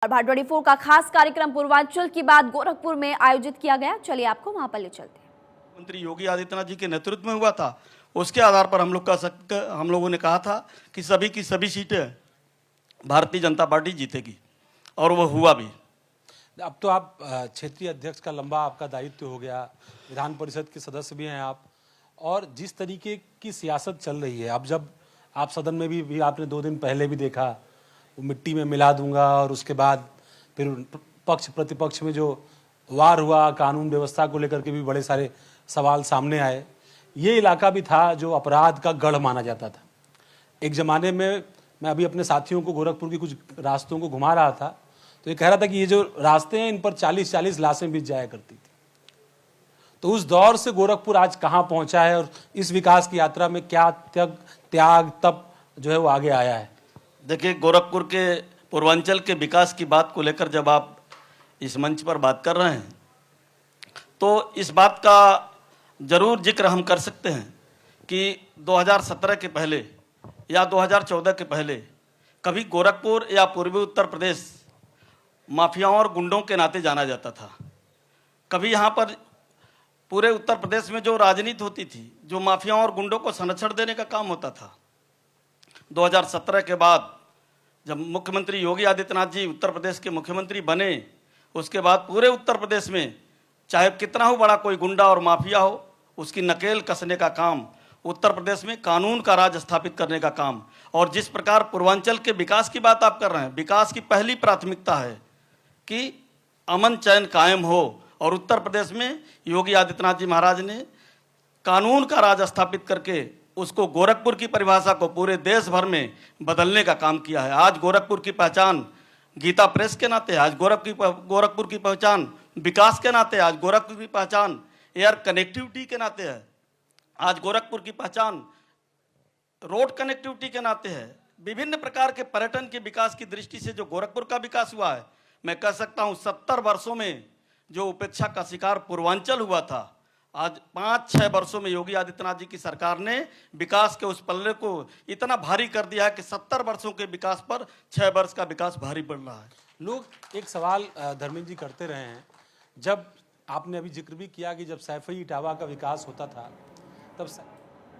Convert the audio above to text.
और भाटवड़ी 4 का खास कार्यक्रम पूर्वांचल की बात गोरखपुर में आयोजित किया गया। चलिए आपको वहां पर ले चलते हैं। मुख्यमंत्री योगी आदित्यनाथ जी के नेतृत्व में हुआ था। उसके आधार पर हम लोगों ने कहा था कि सभी की सभी सीटें भारतीय जनता पार्टी जीतेगी और वो हुआ भी। अब तो आप क्षेत्रीय अध्यक्ष का लंबा आपका दायित्व हो गया, विधान परिषद के सदस्य भी हैं आप, और जिस तरीके की सियासत चल रही है, अब जब आप सदन में भी आपने 2 दिन पहले भी देखा, वो मिट्टी में मिला दूंगा, और उसके बाद फिर पक्ष प्रतिपक्ष में जो वार हुआ, कानून व्यवस्था को लेकर के भी बड़े सारे सवाल सामने आए। ये इलाका भी था जो अपराध का गढ़ माना जाता था। एक ज़माने में मैं अभी अपने साथियों को गोरखपुर की कुछ रास्तों को घुमा रहा था, तो ये कह रहा था कि ये जो रास्ते हैं इन पर 40-40 लाशें बीत जाया करती थी। तो उस दौर से गोरखपुर आज कहाँ पहुँचा है और इस विकास की यात्रा में क्या त्याग तब जो है वो आगे आया है। देखिए, गोरखपुर के पूर्वांचल के विकास की बात को लेकर जब आप इस मंच पर बात कर रहे हैं तो इस बात का जरूर जिक्र हम कर सकते हैं कि 2017 के पहले या 2014 के पहले कभी गोरखपुर या पूर्वी उत्तर प्रदेश माफियाओं और गुंडों के नाते जाना जाता था। कभी यहाँ पर पूरे उत्तर प्रदेश में जो राजनीति होती थी, जो माफियाओं और गुंडों को संरक्षण देने का काम होता था। 2017 के बाद जब मुख्यमंत्री योगी आदित्यनाथ जी उत्तर प्रदेश के मुख्यमंत्री बने, उसके बाद पूरे उत्तर प्रदेश में चाहे कितना हो बड़ा कोई गुंडा और माफिया हो, उसकी नकेल कसने का काम, उत्तर प्रदेश में कानून का राज स्थापित करने का काम। और जिस प्रकार पूर्वांचल के विकास की बात आप कर रहे हैं, विकास की पहली प्राथमिकता है कि अमन चैन कायम हो, और उत्तर प्रदेश में योगी आदित्यनाथ जी महाराज ने कानून का राज स्थापित करके उसको गोरखपुर की परिभाषा को पूरे देश भर में बदलने का काम किया है। आज गोरखपुर की पहचान गीता प्रेस के नाते है, आज गोरखपुर की पहचान विकास के नाते, आज गोरखपुर की पहचान एयर कनेक्टिविटी के नाते है, आज गोरखपुर की पहचान रोड कनेक्टिविटी के नाते है। विभिन्न प्रकार के पर्यटन के विकास की दृष्टि से जो गोरखपुर का विकास हुआ है, मैं कह सकता हूँ 70 वर्षों में जो उपेक्षा का शिकार पूर्वांचल हुआ था, आज 5-6 वर्षों में योगी आदित्यनाथ जी की सरकार ने विकास के उस पल्ले को इतना भारी कर दिया है कि 70 वर्षों के विकास पर 6 वर्ष का विकास भारी पड़ रहा है। लोग एक सवाल धर्मेंद्र जी करते रहे हैं, जब आपने अभी जिक्र भी किया कि जब सैफई इटावा का विकास होता था तब